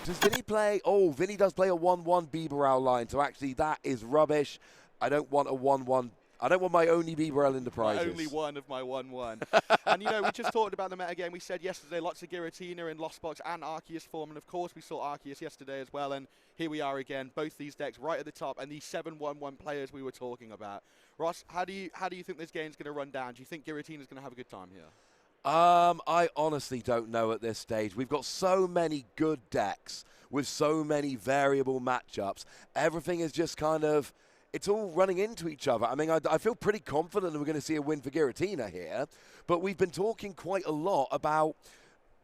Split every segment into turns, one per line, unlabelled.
Does Vinnie play? Oh, Vinnie does play a 1-1 Bibarel line, so actually that is rubbish. I don't want a 1-1. I don't want my only Bibarel in the prizes.
My only one of my 1-1. And, you know, we just talked about the meta game. We said yesterday lots of Giratina in Lost Box and Arceus form. And, of course, we saw Arceus yesterday as well. And here we are again, both these decks right at the top and these 7-1-1 players we were talking about. Ross, how do you think this game's going to run down? Do you think Giratina's going to have a good time here?
I honestly don't know at this stage. We've got so many good decks with so many variable matchups. Everything is just kind of, it's all running into each other. I mean, I feel pretty confident that we're going to see a win for Giratina here, but we've been talking quite a lot about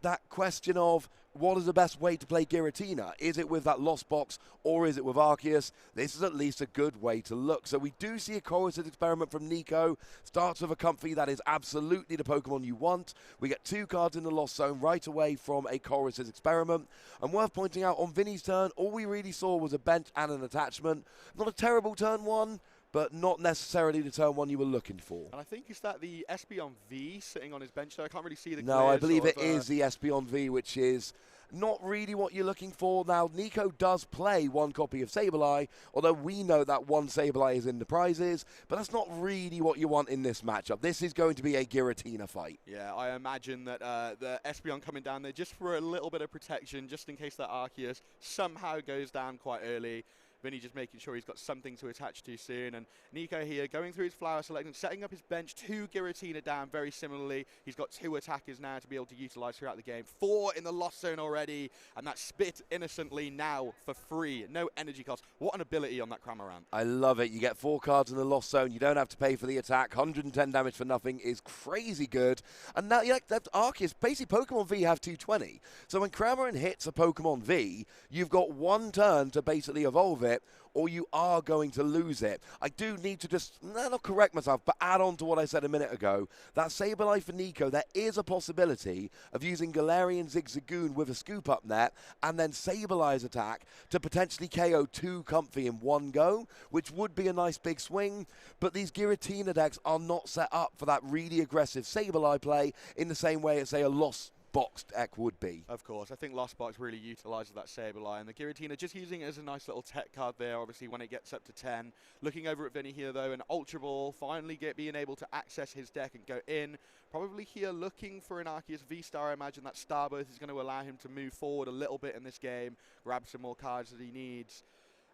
that question of what is the best way to play Giratina? Is it with that Lost Box or is it with Arceus? This is at least a good way to look. So we do see a Chorus's experiment from Nico. Starts with a Comfy that is absolutely the Pokemon you want. We get 2 cards in the Lost Zone right away from a Chorus's experiment. And worth pointing out, on Vinnie's turn, all we really saw was a bench and an attachment. Not a terrible turn one, but not necessarily the turn one you were looking for.
And I think, is that the Espeon V sitting on his bench there? I can't really see the
No, I believe it is the Espeon V, which is not really what you're looking for. Now, Nico does play 1 copy of Sableye, although we know that 1 Sableye is in the prizes, but that's not really what you want in this matchup. This is going to be a Giratina fight.
Yeah, I imagine that the Espeon coming down there just for a little bit of protection, just in case that Arceus somehow goes down quite early. Vinnie just making sure he's got something to attach to soon. And Nico here going through his flower selection, setting up his bench, 2 Giratina down very similarly. He's got 2 attackers now to be able to utilize throughout the game. 4 in the Lost Zone already, and that spit innocently now for free. No energy cost. What an ability on that Cramorant.
I love it. You get 4 cards in the Lost Zone. You don't have to pay for the attack. 110 damage for nothing is crazy good. And now, yeah, that Arceus, basically Pokemon V have 220. So when Cramorant hits a Pokemon V, you've got 1 turn to basically evolve it, or you are going to lose it. I do need to just, not correct myself, but add on to what I said a minute ago. That Sableye for Nico, there is a possibility of using Galarian Zigzagoon with a Scoop Up Net and then Sableye's attack to potentially KO 2 Comfy in one go, which would be a nice big swing, but these Giratina decks are not set up for that really aggressive Sableye play in the same way as, say, a Lost Box deck would be.
Of course, I think Lost Box really utilises that Sableye, and the Giratina just using it as a nice little tech card there, obviously, when it gets up to 10. Looking over at Vinnie here, though, an Ultra Ball, finally being able to access his deck and go in. Probably here looking for an Arceus VSTAR. I imagine that Starburst is going to allow him to move forward a little bit in this game, grab some more cards that he needs.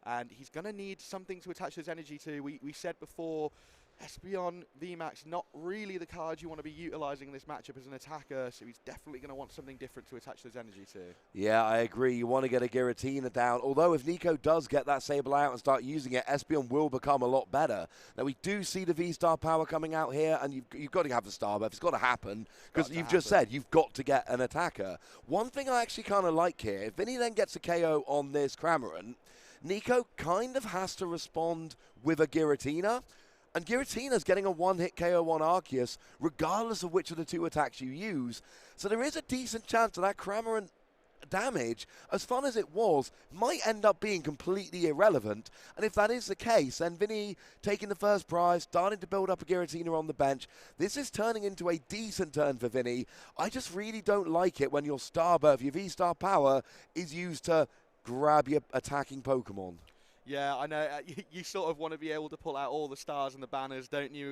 And he's going to need something to attach his energy to. We said before, Espeon VMAX, not really the card you want to be utilising in this matchup as an attacker, so he's definitely going to want something different to attach his energy to.
Yeah, I agree. You want to get a Giratina down, although if Nico does get that Sableye out and start using it, Espeon will become a lot better. Now, we do see the V-Star power coming out here, and you've got to have the Starburst. It's got to happen, because you've just said you've got to get an attacker. One thing I actually kind of like here, if Vinnie then gets a KO on this Cramorant, Nico kind of has to respond with a Giratina. And Giratina's getting a 1-hit KO on Arceus, regardless of which of the 2 attacks you use. So there is a decent chance that Cramorant damage, as fun as it was, might end up being completely irrelevant. And if that is the case, then Vinnie taking the first prize, starting to build up a Giratina on the bench. This is turning into a decent turn for Vinnie. I just really don't like it when your Starburst, your V-Star power, is used to grab your attacking Pokemon.
Yeah, I know. You sort of want to be able to pull out all the stars and the banners, don't you,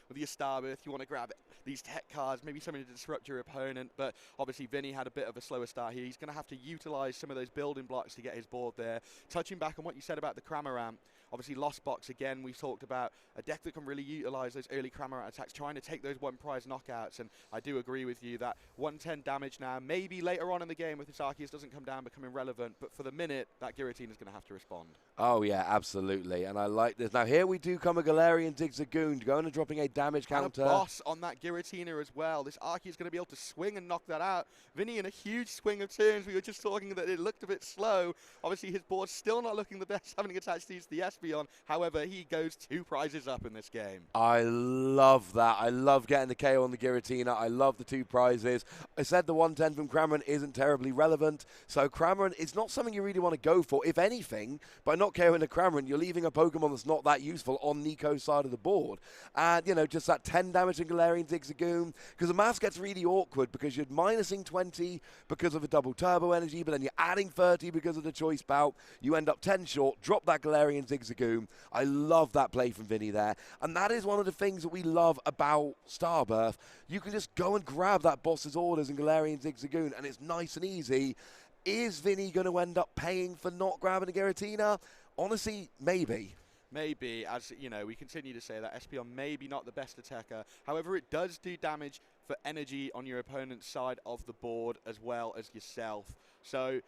with your Starburst? You want to grab these tech cards, maybe something to disrupt your opponent. But obviously, Vinnie had a bit of a slower start here. He's going to have to utilise some of those building blocks to get his board there. Touching back on what you said about the Cramorant, obviously, Lost Box, again, we've talked about a deck that can really utilise those early Cramorant attacks, trying to take those 1 prize knockouts. And I do agree with you that 110 damage now, maybe later on in the game, if this Arceus doesn't come down, becoming relevant. But for the minute, that Giratina is going to have to respond.
Oh, yeah, absolutely. And I like this. Now, here we do come a Galarian Zigzagoon, going and dropping a damage counter.
And a boss on that Giratina as well. This Arceus is going to be able to swing and knock that out. Vinnie in a huge swing of turns. We were just talking that it looked a bit slow. Obviously, his board's still not looking the best, having attached these to the Espeon. However, he goes 2 prizes up in this game.
I love that. I love getting the KO on the Giratina. I love the 2 prizes. I said the 110 from Cramorant isn't terribly relevant, so Cramorant is not something you really want to go for. If anything, by not KOing the Cramorant, you're leaving a Pokemon that's not that useful on Nico's side of the board. And, you know, just that 10 damage in Galarian Zigzagoon, because the math gets really awkward because you're minusing 20 because of a double turbo energy, but then you're adding 30 because of the choice bout. You end up 10 short, drop that Galarian Zigzagoon. I love that play from Vinnie there. And that is one of the things that we love about Starbirth. You can just go and grab that boss's orders in Galarian Zigzagoon, and it's nice and easy. Is Vinnie going to end up paying for not grabbing a Giratina? Honestly, maybe.
Maybe, as you know, we continue to say that Espeon maybe not the best attacker. However, it does do damage for energy on your opponent's side of the board as well as yourself. So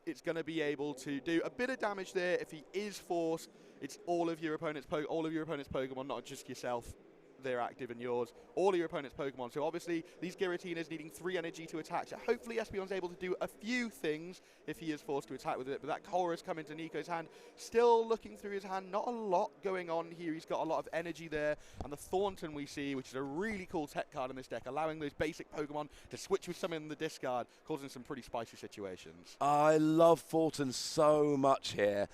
it's going to be able to do a bit of damage there if he is forced. It's all of your opponent's Pokemon, not just yourself. They're active and yours. All of your opponent's Pokemon. So obviously, these Giratinas needing 3 energy to attack. So hopefully Espeon's able to do a few things if he is forced to attack with it. But that Chorus come into Nico's hand. Still looking through his hand. Not a lot going on here. He's got a lot of energy there. And the Thornton we see, which is a really cool tech card in this deck, allowing those basic Pokemon to switch with some in the discard, causing some pretty spicy situations.
I love Thornton so much here.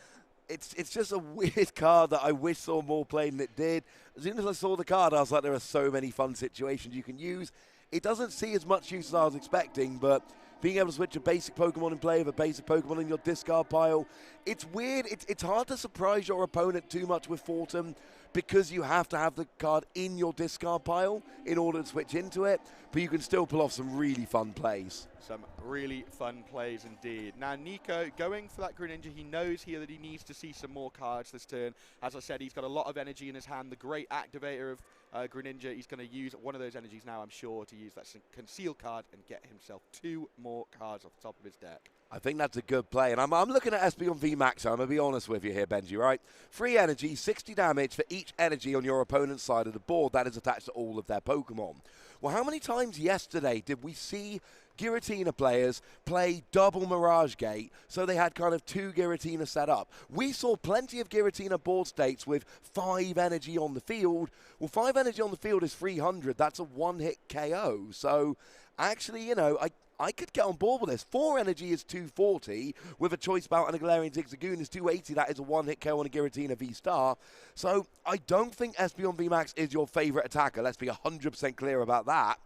It's just a weird card that I wish saw more played than it did. As soon as I saw the card, I was like, there are so many fun situations you can use. It doesn't see as much use as I was expecting, but being able to switch a basic Pokemon in play with a basic Pokemon in your discard pile, it's weird. It's hard to surprise your opponent too much with Thornton because you have to have the card in your discard pile in order to switch into it, but you can still pull off some really fun plays.
Some really fun plays indeed. Now, Nico going for that Greninja. He knows here that he needs to see some more cards this turn. As I said, he's got a lot of energy in his hand. The great activator of Greninja. He's going to use one of those energies now, I'm sure, to use that conceal card and get himself 2 more cards off the top of his deck.
I think that's a good play. And I'm looking at Espeon VMAX, so I'm going to be honest with you here, Benji, right? 3 energy, 60 damage for each energy on your opponent's side of the board. That is attached to all of their Pokemon. Well, how many times yesterday did we see Giratina players play double Mirage Gate, so they had kind of 2 Giratina set up? We saw plenty of Giratina board states with 5 energy on the field. Well, 5 energy on the field is 300. That's a 1-hit KO. So, actually, you know, I could get on board with this. 4 energy is 240. With a choice bout and a Galarian Zigzagoon is 280. That is a 1-hit KO on a Giratina VSTAR. So I don't think Espeon VMAX is your favorite attacker. Let's be 100% clear about that.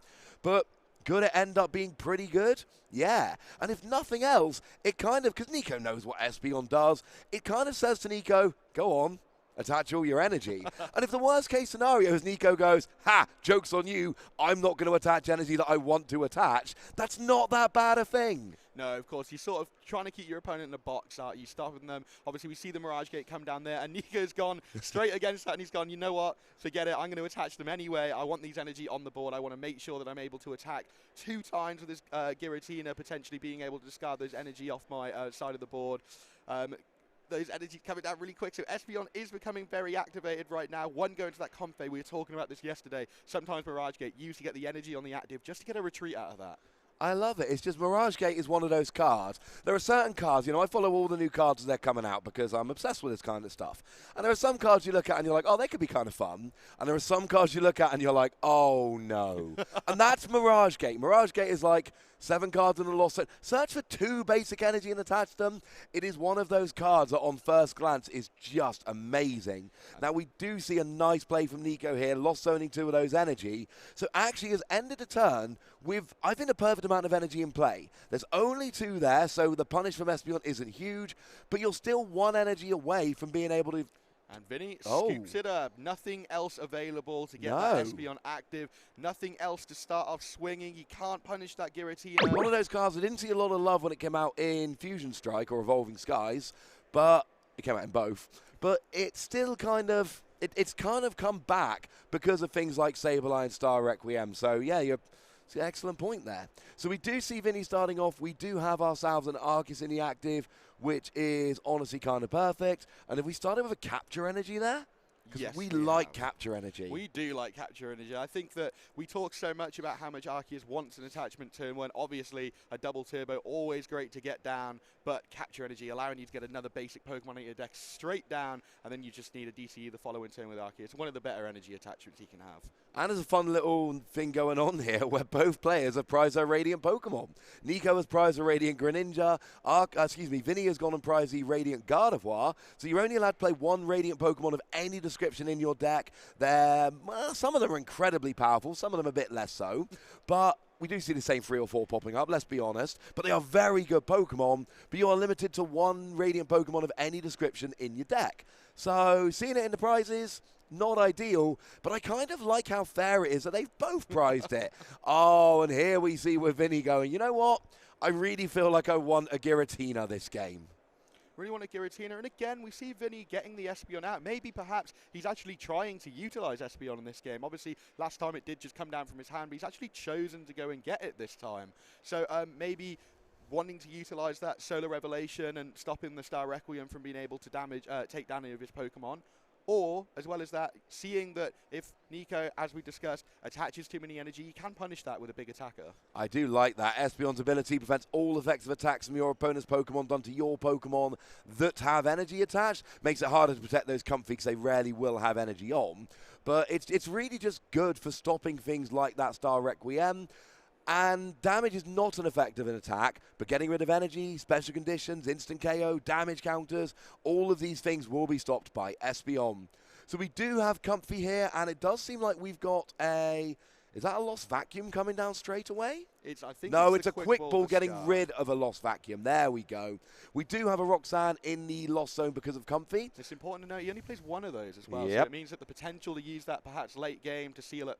But could it end up being pretty good? Yeah. And if nothing else, it kind of, because Nico knows what Espeon does, it kind of says to Nico, go on, attach all your energy. And if the worst case scenario is Nico goes, ha, joke's on you, I'm not going to attach energy that I want to attach, that's not that bad a thing.
No, of course, you're sort of trying to keep your opponent in a box, aren't you? Stopping them. Obviously, we see the Mirage Gate come down there, and Nico's gone straight against that, and he's gone, you know what, forget it, I'm going to attach them anyway. I want these energy on the board. I want to make sure that I'm able to attack 2 times with this Giratina, potentially being able to discard those energy off my side of the board. Those energy coming down really quick. So Espeon is becoming very activated right now. One going to that Comfey. We were talking about this yesterday. Sometimes Mirage Gate used to get the energy on the active just to get a retreat out of that.
I love it. It's just Mirage Gate is one of those cards. There are certain cards, you know, I follow all the new cards as they're coming out because I'm obsessed with this kind of stuff. And there are some cards you look at and you're like, oh, they could be kind of fun. And there are some cards you look at and you're like, oh, no. And that's Mirage Gate. Mirage Gate is like 7 cards in a lost set. Search for 2 basic energy and attach them. It is one of those cards that on first glance is just amazing. Now, we do see a nice play from Nico here, lost zoning 2 of those energy. So actually has ended the turn with, I think, a perfect amount of energy in play. There's only 2 there, so the punish from Espeon isn't huge, but you're still 1 energy away from being able to...
And Vinnie scoops it up. Nothing else available to get that Espeon active. Nothing else to start off swinging. You can't punish that Giratina.
One of those cards I didn't see a lot of love when it came out in Fusion Strike or Evolving Skies, but it came out in both. But it's still kind of, it's kind of come back because of things like Sableye and Star Requiem. So yeah, it's an excellent point there. So we do see Vinnie starting off. We do have ourselves an Arceus in the active, which is honestly kind of perfect. And if we started with a capture energy there? Because
Yes,
we
we
like
have.
capture energy.
We do like capture energy. I think that we talk so much about how much Arceus wants an attachment turn one. Obviously, a double turbo, always great to get down, but capture energy, allowing you to get another basic Pokemon in your deck straight down, and then you just need a DCE the following turn with Arceus. One of the better energy attachments he can have.
And there's a fun little thing going on here where both players have prized their Radiant Pokemon. Nico has prized a Radiant Greninja. Vinny has gone and prized the Radiant Gardevoir. So you're only allowed to play one Radiant Pokemon of any description in your deck. Some of them are incredibly powerful, some of them a bit less so. But we do see the same 3 or 4 popping up, let's be honest. But they are very good Pokemon, but you are limited to one Radiant Pokemon of any description in your deck. So seeing it in the prizes, not ideal, but I kind of like how fair it is that they've both prized it. Oh, and here we see with Vinny going, you know what? I really feel like I want a Giratina this game.
Really want a Giratina, and again, we see Vinny getting the Espeon out. Maybe perhaps he's actually trying to utilize Espeon in this game. Obviously, last time it did just come down from his hand, but he's actually chosen to go and get it this time. So maybe wanting to utilize that Solar Revelation and stopping the Star Requiem from being able to take damage of his Pokemon. Or, as well as that, seeing that if Nico, as we discussed, attaches too many energy, you can punish that with a big attacker.
I do like that. Espeon's ability prevents all effective attacks from your opponent's Pokemon done to your Pokemon that have energy attached. Makes it harder to protect those comfy because they rarely will have energy on. But it's really just good for stopping things like that Star Requiem. And damage is not an effect of an attack, but getting rid of energy, special conditions, instant KO, damage counters, all of these things will be stopped by Espeon. So we do have Comfy here, and it does seem like we've got a... Is that a Lost Vacuum coming down straight away?
I think
no,
it's
a quick ball getting rid of a Lost Vacuum. There we go. We do have a Roxanne in the Lost Zone because of Comfy.
It's important to note he only plays one of those as well.
Yep.
So it means that the potential to use that perhaps late game to seal up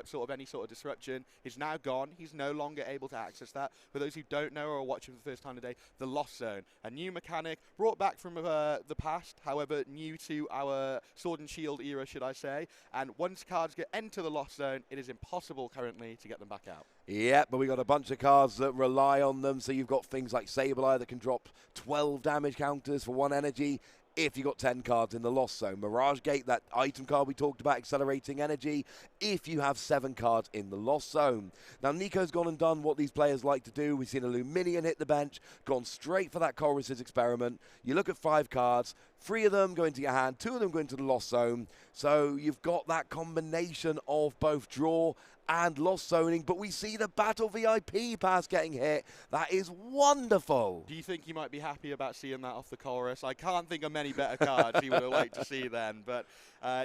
sort of any sort of disruption is now gone. He's no longer able to access that. For those who don't know or are watching for the first time today, the Lost Zone, a new mechanic brought back from the past, however new to our Sword and Shield era, should I say. And once cards enter the Lost Zone, it is impossible currently to get them back out.
Yeah, but we got a bunch of cards that rely on them. So you've got things like Sableye that can drop 12 damage counters for 1 energy if you got 10 cards in the Lost Zone. Mirage Gate, that item card we talked about, accelerating energy, if you have 7 cards in the Lost Zone. Now, Nico's gone and done what these players like to do. We've seen a Luminion hit the bench, gone straight for that Chorus's Experiment. You look at 5 cards, 3 of them go into your hand, 2 of them go into the Lost Zone. So you've got that combination of both draw and Lost Zoning, but we see the Battle VIP pass getting hit. That is wonderful.
Do you think you might be happy about seeing that off the Chorus? I can't think of many better cards he would have liked to see then. But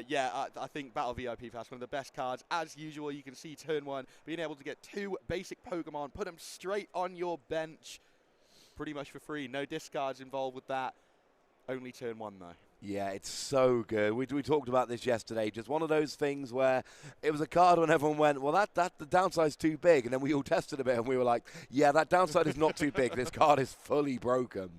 yeah, I think Battle VIP pass, one of the best cards. As usual, you can see turn 1, being able to get 2 basic Pokemon, put them straight on your bench, pretty much for free. No discards involved with that. Only turn 1 though.
Yeah, it's so good. We talked about this yesterday. Just one of those things where it was a card when everyone went, well, the downside's too big. And then we all tested a bit and we were like, yeah, that downside is not too big. This card is fully broken.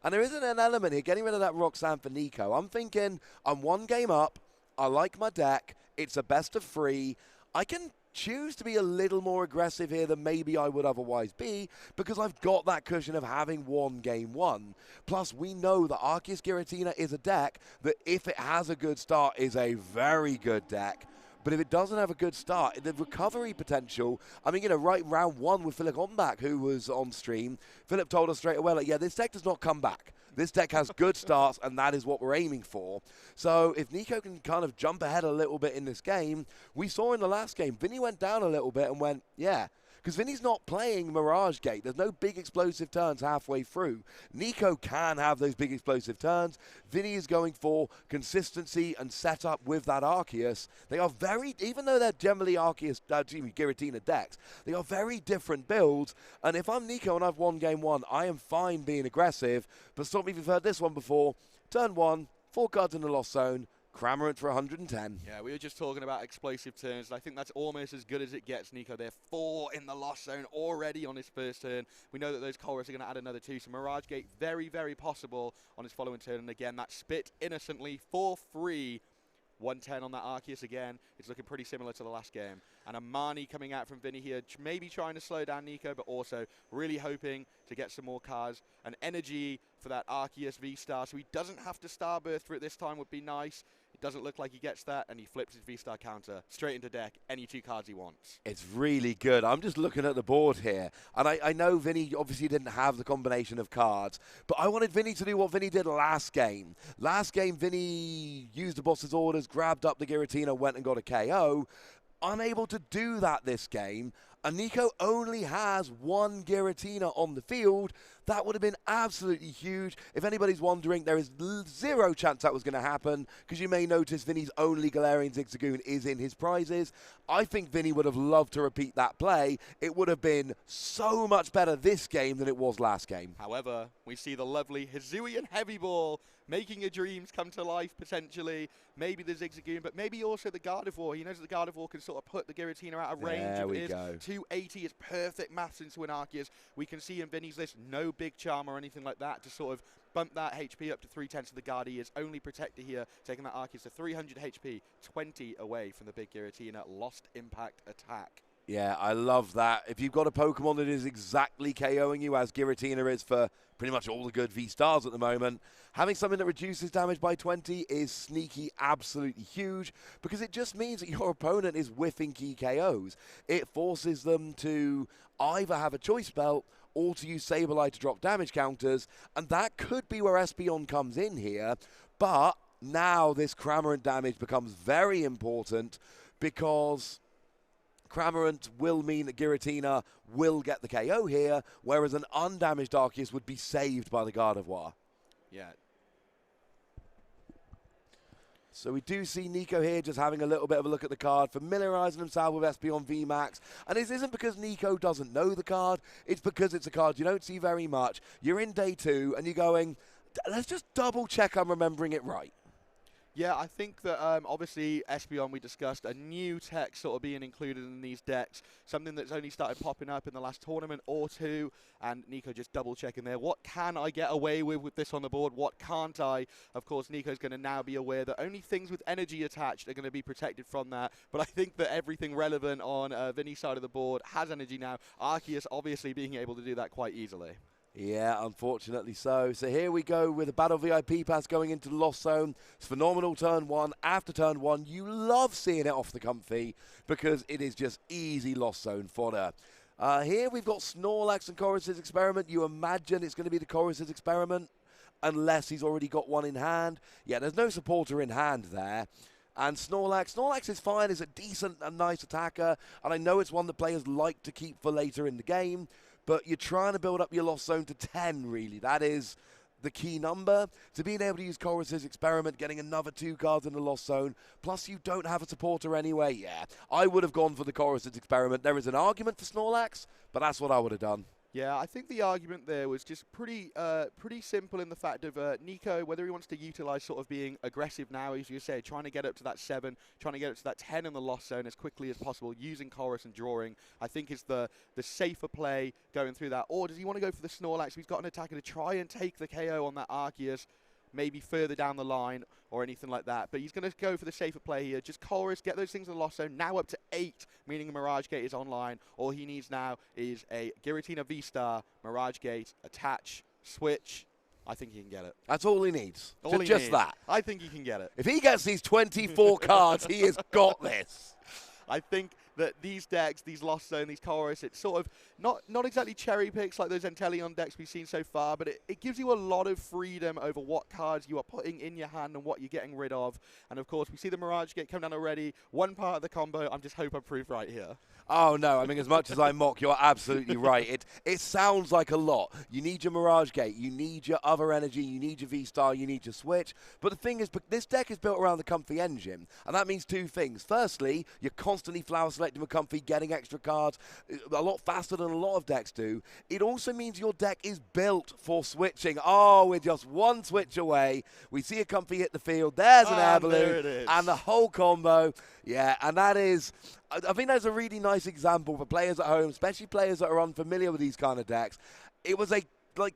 And there isn't an element here, getting rid of that Roxanne for Nico. I'm thinking, I'm 1 game up. I like my deck. It's a best of 3. I can choose to be a little more aggressive here than maybe I would otherwise be because I've got that cushion of having won game 1. Plus, we know that Arceus Giratina is a deck that, if it has a good start, is a very good deck. But if it doesn't have a good start, the recovery potential, I mean, right round 1 with Philip Ombach, who was on stream, Philip told us straight away, like, yeah, this deck does not come back. This deck has good starts, and that is what we're aiming for. So if Nico can kind of jump ahead a little bit in this game, we saw in the last game, Vinny went down a little bit and went, yeah. Because Vinny's not playing Mirage Gate. There's no big explosive turns halfway through. Nico can have those big explosive turns. Vinny is going for consistency and setup with that Arceus. They are very, even though they're generally Giratina decks, they are very different builds. And if I'm Nico and I've won game 1, I am fine being aggressive. But stop me if you've heard this one before. Turn 1, 4 cards in the Lost Zone. Cramorant for 110.
Yeah, we were just talking about explosive turns, and I think that's almost as good as it gets, Nico. They're 4 in the Lost Zone already on his first turn. We know that those Chorus are going to add another 2, so Mirage Gate very, very possible on his following turn. And again, that spit innocently for free. 110 on that Arceus again. It's looking pretty similar to the last game. And a Marnie coming out from Vinny here, maybe trying to slow down Nico, but also really hoping to get some more cards. An energy for that Arceus VSTAR, so he doesn't have to Starburst for it this time would be nice. Doesn't look like he gets that, and he flips his V-Star counter straight into deck, any 2 cards he wants.
It's really good. I'm just looking at the board here, and I know Vinnie obviously didn't have the combination of cards, but I wanted Vinnie to do what Vinnie did last game. Last game, Vinnie used the boss's orders, grabbed up the Giratina, went and got a KO. Unable to do that this game, and Nico only has 1 Giratina on the field. That would have been absolutely huge. If anybody's wondering, there is 0 chance that was going to happen, because you may notice Vinnie's only Galarian Zigzagoon is in his prizes. I think Vinnie would have loved to repeat that play. It would have been so much better this game than it was last game.
However, we see the lovely Hisuian Heavy Ball making your dreams come to life, potentially. Maybe the Zigzagoon, but maybe also the Gardevoir. He knows that the Gardevoir can sort of put the Giratina out of range.
There we go.
280 is perfect maths into an Arceus. We can see in Vinnie's list no big charm or anything like that to sort of bump that HP up to 310. So the Guardi is only protector here, taking that Arceus to 300 HP, 20 away from the big Giratina. Lost impact attack.
Yeah, I love that. If you've got a Pokemon that is exactly KOing you, as Giratina is for pretty much all the good V-Stars at the moment, having something that reduces damage by 20 is sneaky, absolutely huge, because it just means that your opponent is whiffing key KOs. It forces them to either have a choice belt or to use Sableye to drop damage counters, and that could be where Espeon comes in here, but now this Cramorant damage becomes very important, because Cramorant will mean that Giratina will get the KO here, whereas an undamaged Arceus would be saved by the Gardevoir.
Yeah.
So we do see Nico here just having a little bit of a look at the card, familiarizing himself with Espeon VMAX. And this isn't because Nico doesn't know the card, it's because it's a card you don't see very much. You're in day 2 and you're going, let's just double check I'm remembering it right.
Yeah, I think that obviously Espeon, we discussed a new tech sort of being included in these decks, something that's only started popping up in the last tournament or 2, and Nico just double checking there. What can I get away with this on the board? What can't I? Of course, Nico's going to now be aware that only things with energy attached are going to be protected from that, but I think that everything relevant on Vinnie's side of the board has energy now. Arceus obviously being able to do that quite easily.
Yeah, unfortunately so. So here we go with a Battle VIP pass going into the Lost Zone. It's phenomenal turn 1. After turn 1, you love seeing it off the comfy because it is just easy Lost Zone fodder. Here we've got Snorlax and Chorus's Experiment. You imagine it's going to be the Chorus's Experiment unless he's already got one in hand. Yeah, there's no supporter in hand there. And Snorlax is fine. It's a decent and nice attacker. And I know it's one that players like to keep for later in the game. But you're trying to build up your Lost Zone to 10, really. That is the key number. So being able to use Chorus's Experiment, getting another 2 cards in the Lost Zone, plus you don't have a supporter anyway, yeah. I would have gone for the Chorus's Experiment. There is an argument for Snorlax, but that's what I would have done.
Yeah, I think the argument there was just pretty simple in the fact of Nico, whether he wants to utilize sort of being aggressive now, as you say, trying to get up to that 7, trying to get up to that 10 in the Lost Zone as quickly as possible, using Chorus and drawing, I think is the safer play going through that. Or does he want to go for the Snorlax? He's got an attacker to try and take the KO on that Arceus, maybe further down the line or anything like that. But he's going to go for the safer play here. Just Chorus, get those things in the Lost Zone. Now up to 8, meaning the Mirage Gate is online. All he needs now is a Giratina V-Star, Mirage Gate, attach, switch. I think he can get it.
That's all he needs.
All he
just
needs.
that.
I think he can get it.
If he gets these 24 cards, he has got this.
I think that these decks, these Lost Zone, these Chorus, it's sort of not exactly cherry picks like those Enteleon decks we've seen so far, but it gives you a lot of freedom over what cards you are putting in your hand and what you're getting rid of. And of course, we see the Mirage Gate come down already. One part of the combo, I'm just hope I'm proved right here.
Oh, no. I mean, as much as I mock, you're absolutely right. It sounds like a lot. You need your Mirage Gate. You need your other energy. You need your V-Star. You need your Switch. But the thing is, this deck is built around the Comfy engine, and that means 2 things. Firstly, you're constantly flower selecting with Comfy, getting extra cards a lot faster than a lot of decks do. It also means your deck is built for switching. Oh, we're just 1 switch away. We see a Comfy hit the field. There's an air balloon. And the whole combo. Yeah, and that is... I think that's a really nice example for players at home, especially players that are unfamiliar with these kind of decks. It was a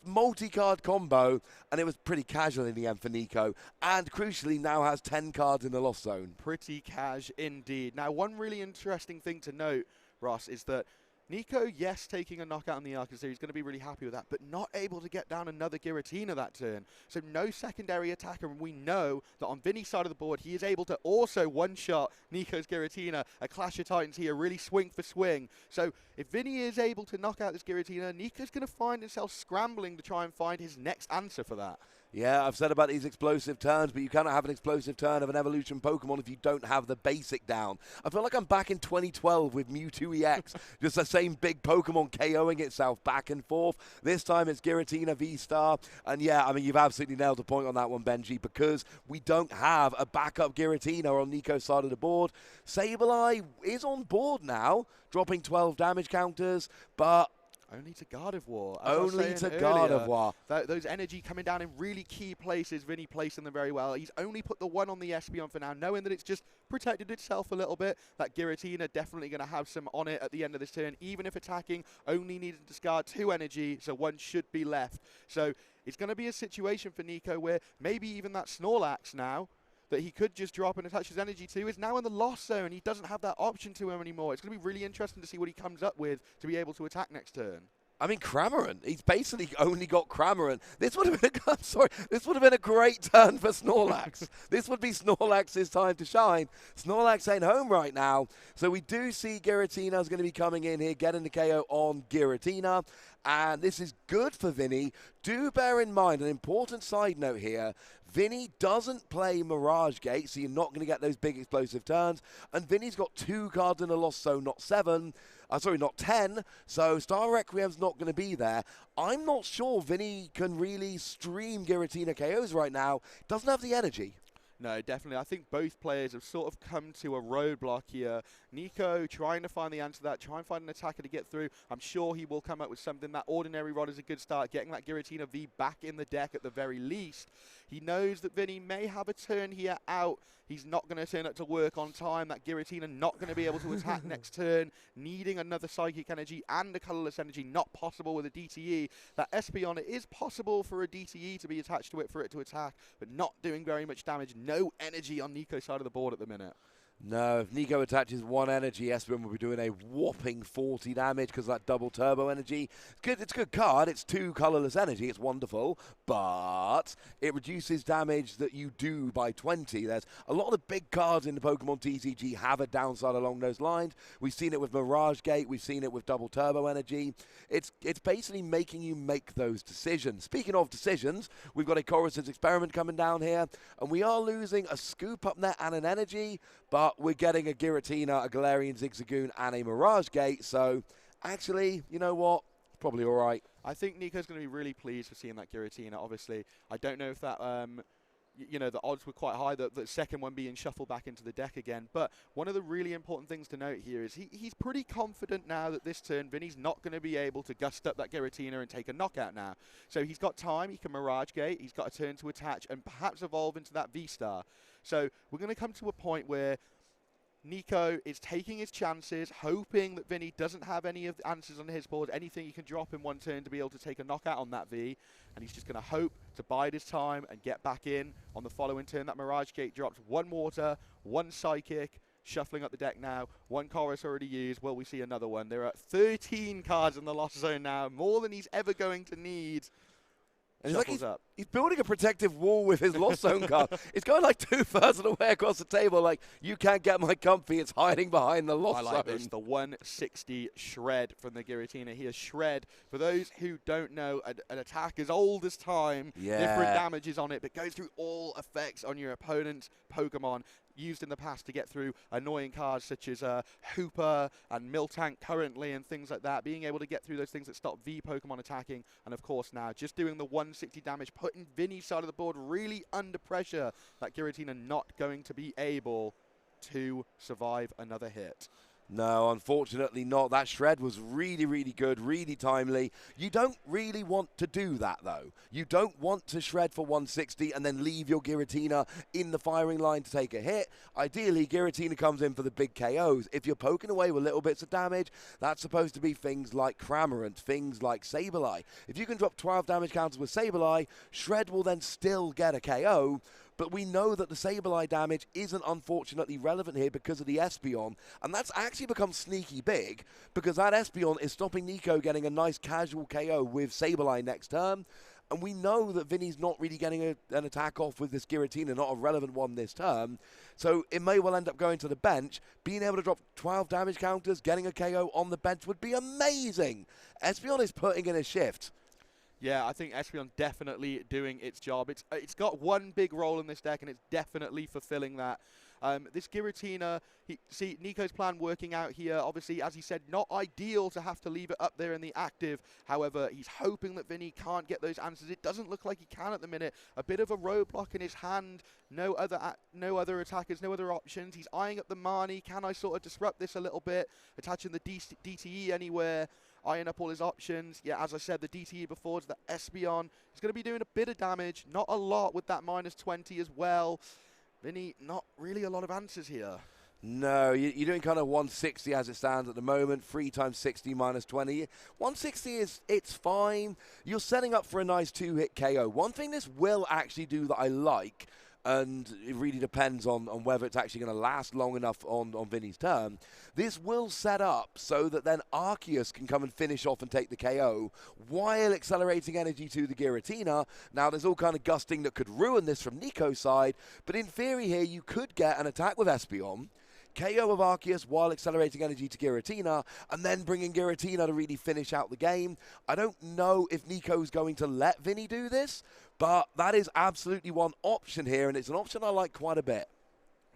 multi-card combo, and it was pretty casual in the end for Nico, and crucially now has 10 cards in the Lost Zone.
Pretty cash indeed. Now, one really interesting thing to note, Ross, is that Nico, yes, taking a knockout on the Arceus, so he's going to be really happy with that, but not able to get down another Giratina that turn. So no secondary attacker, and we know that on Vinnie's side of the board, he is able to also one-shot Nico's Giratina, a Clash of Titans here, really swing for swing. So if Vinnie is able to knock out this Giratina, Nico's going to find himself scrambling to try and find his next answer for that.
Yeah, I've said about these explosive turns, but you cannot have an explosive turn of an evolution Pokemon if you don't have the basic down. I feel like I'm back in 2012 with Mewtwo EX, just the same big Pokemon KOing itself back and forth. This time it's Giratina VSTAR, and yeah, I mean, you've absolutely nailed the point on that one, Benji, because we don't have a backup Giratina on Nico's side of the board. Sableye is on board now, dropping 12 damage counters, but
only to Gardevoir.
Only to Gardevoir.
Those energy coming down in really key places. Vinnie placing them very well. He's only put the one on the Espeon for now, knowing that it's just protected itself a little bit. That Giratina definitely going to have some on it at the end of this turn. Even if attacking, only needed to discard 2 energy, so 1 should be left. So it's going to be a situation for Nico where maybe even that Snorlax now, that he could just drop and attach his energy to, is now in the loss zone. He doesn't have that option to him anymore. It's going to be really interesting to see what he comes up with to be able to attack next turn.
I mean, Cramorant. He's basically only got Cramorant. This would have been this would have been a great turn for Snorlax. This would be Snorlax's time to shine. Snorlax ain't home right now. So we do see Giratina's going to be coming in here, getting the KO on Giratina. And this is good for Vinnie. Do bear in mind, an important side note here, Vinnie doesn't play Mirage Gate, so you're not going to get those big explosive turns. And Vinnie's got 2 cards in the lost zone, not 7. Not 10, so Star Requiem's not going to be there. I'm not sure Vinnie can really stream Giratina KOs right now. Doesn't have the energy.
No, definitely. I think both players have sort of come to a roadblock here. Nico trying to find the answer to that, try and find an attacker to get through. I'm sure he will come up with something. That Ordinary Rod is a good start, getting that Giratina V back in the deck at the very least. He knows that Vinnie may have a turn here out. He's not going to turn up to work on time. That Giratina not going to be able to attack next turn, needing another Psychic Energy and a Colorless Energy, not possible with a DTE. That Espeon, it is possible for a DTE to be attached to it for it to attack, but not doing very much damage. No energy on Nico's side of the board at the minute.
No, if Nico attaches 1 energy, Espeon will be doing a whopping 40 damage because of that double turbo energy. It's a good card. It's 2 colorless energy. It's wonderful, but it reduces damage that you do by 20. There's a lot of the big cards in the Pokemon TCG have a downside along those lines. We've seen it with Mirage Gate. We've seen it with double turbo energy. It's basically making you make those decisions. Speaking of decisions, we've got a Chorus's Experiment coming down here, and we are losing a Scoop Up Net and an Energy, but we're getting a Giratina, a Galarian Zigzagoon, and a Mirage Gate. So, actually, you know what? Probably all right.
I think Nico's going to be really pleased for seeing that Giratina, obviously. I don't know if that, the odds were quite high, the second one being shuffled back into the deck again. But one of the really important things to note here is he's pretty confident now that this turn, Vinnie's not going to be able to gust up that Giratina and take a knockout now. So he's got time. He can Mirage Gate. He's got a turn to attach and perhaps evolve into that V-Star. So we're going to come to a point where Nico is taking his chances, hoping that Vinnie doesn't have any of the answers on his board, anything he can drop in one turn to be able to take a knockout on that V, and he's just going to hope to bide his time and get back in on the following turn. That Mirage Gate drops 1 Water, 1 Psychic, shuffling up the deck now, 1 Chorus already used. Will we see another one? There are 13 cards in the lost zone now, more than he's ever going to need.
And he's building a protective wall with his Lost Zone card. It's going like 2/3 of the way across the table. Like, you can't get my comfy. It's hiding behind the Lost Zone.
I like this. The 160 Shred from the Giratina here. Shred, for those who don't know, an attack as old as time.
Yeah.
Different damages on it, but goes through all effects on your opponent's Pokemon. Used in the past to get through annoying cards such as Hooper and Miltank currently and things like that. Being able to get through those things that stop V Pokemon attacking. And of course now just doing the 160 damage, putting Vinnie's side of the board really under pressure. That Giratina not going to be able to survive another hit.
No, unfortunately not. That Shred was really, really good, really timely. You don't really want to do that, though. You don't want to Shred for 160 and then leave your Giratina in the firing line to take a hit. Ideally, Giratina comes in for the big KOs. If you're poking away with little bits of damage, that's supposed to be things like Cramorant, things like Sableye. If you can drop 12 damage counters with Sableye, Shred will then still get a KO. but we know that the Sableye damage isn't unfortunately relevant here because of the Espeon, and that's actually become sneaky big, because that Espeon is stopping Nico getting a nice casual KO with Sableye next turn. And we know that Vinny's not really getting an attack off with this Giratina, not a relevant one this turn. So it may well end up going to the bench. Being able to drop 12 damage counters, getting a KO on the bench would be amazing. Espeon is putting in a shift.
Yeah, I think Espeon definitely doing its job. It's got one big role in this deck, and it's definitely fulfilling that. This Giratina, see Nico's plan working out here. Obviously, as he said, not ideal to have to leave it up there in the active. However, he's hoping that Vinny can't get those answers. It doesn't look like he can at the minute. A bit of a roadblock in his hand. No other attackers, no other options. He's eyeing up the Marnie. Can I sort of disrupt this a little bit? Attaching the DTE anywhere. Eyeing up all his options. Yeah, as I said, the DTE before is the Espeon. He's going to be doing a bit of damage. Not a lot with that -20 as well. Vinny, not really a lot of answers here.
No, you're doing kind of 160 as it stands at the moment. 3 times 60 minus 20. 160 it's fine. You're setting up for a nice 2-hit KO. One thing this will actually do that I like, and it really depends on whether it's actually going to last long enough on Vinny's turn, this will set up so that then Arceus can come and finish off and take the KO while accelerating energy to the Giratina. Now, there's all kind of gusting that could ruin this from Nico's side, but in theory here, you could get an attack with Espeon, KO of Arceus while accelerating energy to Giratina, and then bringing Giratina to really finish out the game. I don't know if Nico's going to let Vinny do this, but that is absolutely one option here, and it's an option I like quite a bit.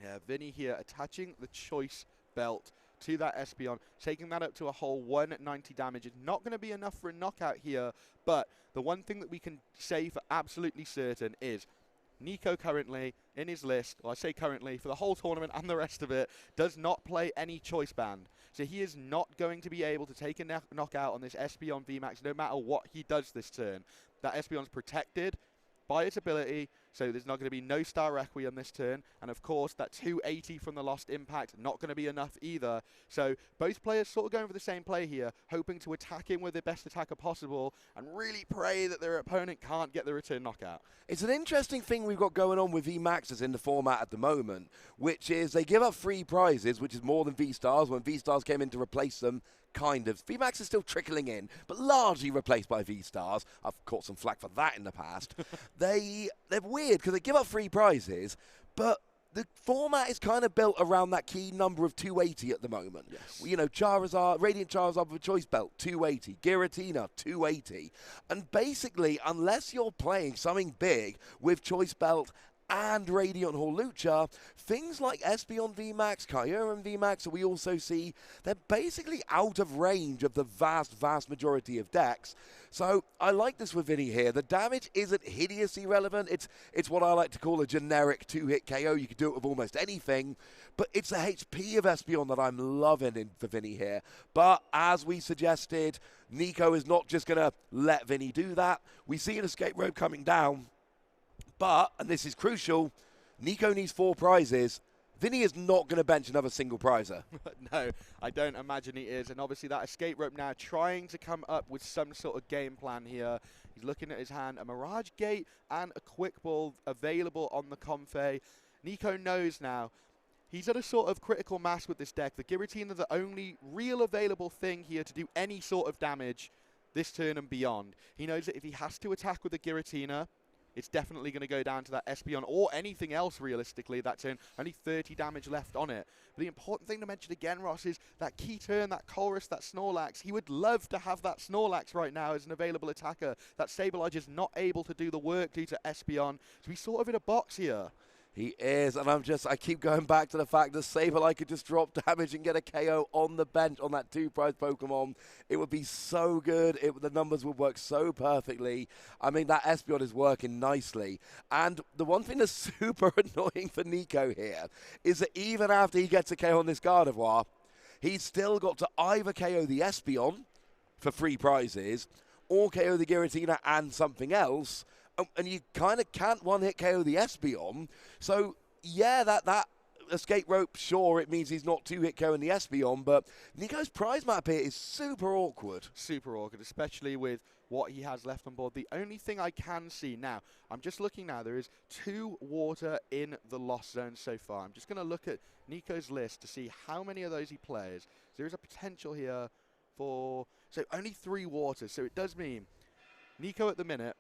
Yeah, Vinny here attaching the choice belt to that Espeon, taking that up to a whole 190 damage. It's not going to be enough for a knockout here, but the one thing that we can say for absolutely certain is Nico currently, in his list, well I say currently, for the whole tournament and the rest of it, does not play any choice band. So he is not going to be able to take a knockout on this Espeon VMAX no matter what he does this turn. That Espeon's protected by its ability, so there's not going to be no Star Requiem this turn, and of course that 280 from the Lost Impact, not going to be enough either. So both players sort of going for the same play here, hoping to attack him with the best attacker possible, and really pray that their opponent can't get the return knockout.
It's an interesting thing we've got going on with VMAXs in the format at the moment, which is they give up free prizes, which is more than VSTARs. When VSTARs came in to replace them, kind of. VMAX is still trickling in, but largely replaced by VSTARs. I've caught some flack for that in the past. They're weird because they give up free prizes, but the format is kind of built around that key number of 280 at the moment.
Yes.
You know, Charizard, Radiant Charizard with a choice belt, 280. Giratina, 280. And basically, unless you're playing something big with choice belt and Radiant Hawlucha, things like Espeon VMAX, Kyurem VMAX that we also see, they're basically out of range of the vast majority of decks. So I like this with Vinny here. The damage isn't hideously relevant. It's what I like to call a generic 2-hit KO. You can do it with almost anything, but it's the HP of Espeon that I'm loving for Vinny here. But as we suggested, Nico is not just going to let Vinny do that. We see an escape rope coming down. But, and this is crucial, Nico needs 4 prizes. Vinny is not going to bench another single prizer.
No, I don't imagine he is. And obviously that escape rope now trying to come up with some sort of game plan here. He's looking at his hand. A Mirage Gate and a Quick Ball available on the Comfey. Nico knows now. He's at a sort of critical mass with this deck. The Giratina, the only real available thing here to do any sort of damage this turn and beyond. He knows that if he has to attack with the Giratina, it's definitely going to go down to that Espeon or anything else realistically that turn. Only 30 damage left on it. But the important thing to mention again, Ross, is that key turn, that Colress, that Snorlax. He would love to have that Snorlax right now as an available attacker. That Sableye is not able to do the work due to Espeon. So he's sort of in a box here.
He is, and I keep going back to the fact that Sableye could just drop damage and get a KO on the bench on that 2-prize Pokemon. It would be so good. The numbers would work so perfectly. I mean, that Espeon is working nicely. And the one thing that's super annoying for Nico here is that even after he gets a KO on this Gardevoir, he's still got to either KO the Espeon for 3 prizes or KO the Giratina and something else. And you kind of can't one-hit KO the Espeon. So, yeah, that escape rope, sure, it means he's not 2-hit KOing the Espeon, but Nico's prize map here is super awkward.
Super awkward, especially with what he has left on board. The only thing I can see now, I'm just looking now, there is 2 water in the Lost Zone so far. I'm just going to look at Nico's list to see how many of those he plays. So there is a potential here for, so only 3 waters. So it does mean Nico at the minute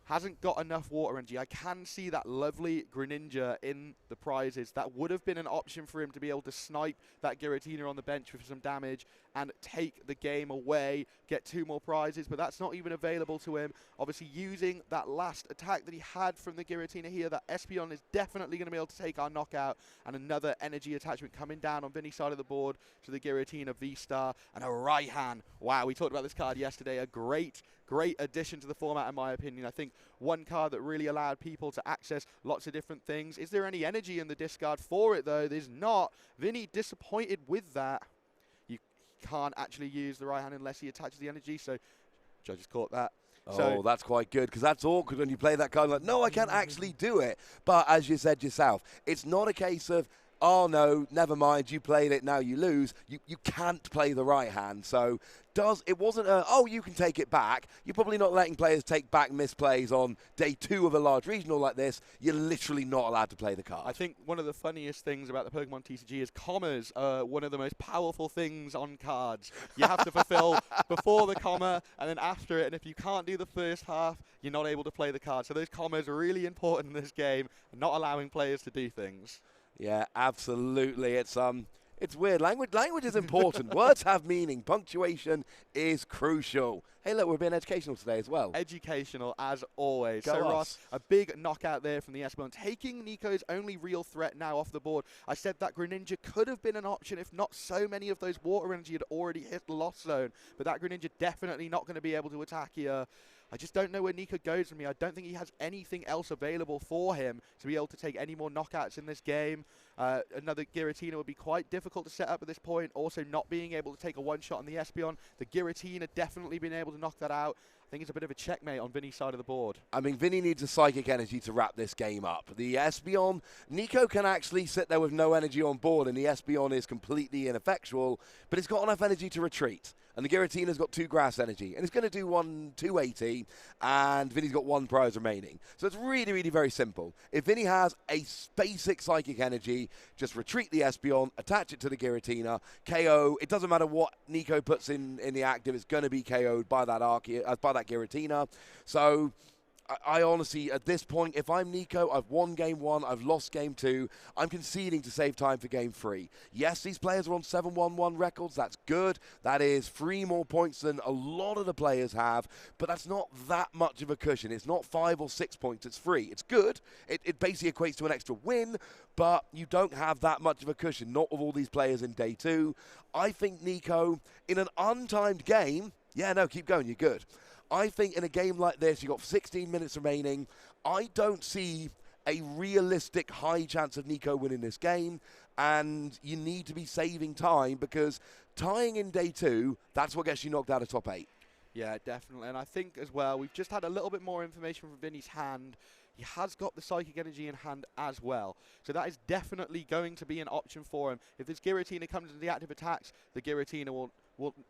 hasn't got enough water energy. I can see that lovely Greninja in the prizes. That would have been an option for him to be able to snipe that Giratina on the bench with some damage and take the game away, get 2 more prizes, but that's not even available to him. Obviously, using that last attack that he had from the Giratina here, that Espeon is definitely going to be able to take our knockout, and another energy attachment coming down on Vinnie's side of the board to the Giratina VSTAR, and a Raihan. Wow, we talked about this card yesterday. A great addition to the format, in my opinion. I think one card that really allowed people to access lots of different things. Is there any energy in the discard for it, though? There's not. Vinnie disappointed with that. You can't actually use the Raihan unless he attaches the energy, so judges caught that.
Oh,
So
that's quite good, because that's awkward when you play that card. Like, no, I can't actually do it. But as you said yourself, it's not a case of, oh, no, never mind, you played it, now you lose. You can't play the right hand. So it wasn't a, oh, you can take it back. You're probably not letting players take back misplays on day 2 of a large regional like this. You're literally not allowed to play the card.
I think one of the funniest things about the Pokemon TCG is commas are one of the most powerful things on cards. You have to fulfill before the comma and then after it, and if you can't do the first half, you're not able to play the card. So those commas are really important in this game, not allowing players to do things.
Yeah, absolutely. It's weird. Language is important. Words have meaning. Punctuation is crucial. Hey, look, we're being educational today as well.
Educational, as always.
Go
so,
us.
Ross, a big knockout there from the Espeon, taking Nico's only real threat now off the board. I said that Greninja could have been an option if not so many of those water energy had already hit the Lost Zone, but that Greninja definitely not going to be able to attack here. I just don't know where Nico goes from me. I don't think he has anything else available for him to be able to take any more knockouts in this game. Another Giratina would be quite difficult to set up at this point. Also, not being able to take a one-shot on the Espeon. The Giratina definitely being able to knock that out. I think it's a bit of a checkmate on Vinnie's side of the board.
I mean, Vinnie needs a psychic energy to wrap this game up. The Espeon, Nico can actually sit there with no energy on board, and the Espeon is completely ineffectual, but it's got enough energy to retreat. And the Giratina's got 2 grass energy, and it's going to do 280, and Vinnie's got 1 prize remaining. So it's really, really very simple. If Vinnie has a basic psychic energy, just retreat the Espeon, attach it to the Giratina, KO. It doesn't matter what Nico puts in the active, it's going to be KO'd by that Giratina. So I honestly, at this point, if I'm Nico, I've won game 1, I've lost game 2, I'm conceding to save time for game 3. Yes, these players are on 7-1-1 records, that's good. That is 3 more points than a lot of the players have, but that's not that much of a cushion. It's not 5 or 6 points, it's 3. It's good. It basically equates to an extra win, but you don't have that much of a cushion, not with all these players in day 2. I think Nico, in an untimed game, yeah, no, keep going, you're good. I think in a game like this, you've got 16 minutes remaining. I don't see a realistic high chance of Nico winning this game, and you need to be saving time because tying in day 2, that's what gets you knocked out of top 8.
Yeah, definitely. And I think as well, we've just had a little bit more information from Vinnie's hand. He has got the psychic energy in hand as well. So that is definitely going to be an option for him. If this Giratina comes into the active attacks, the Giratina will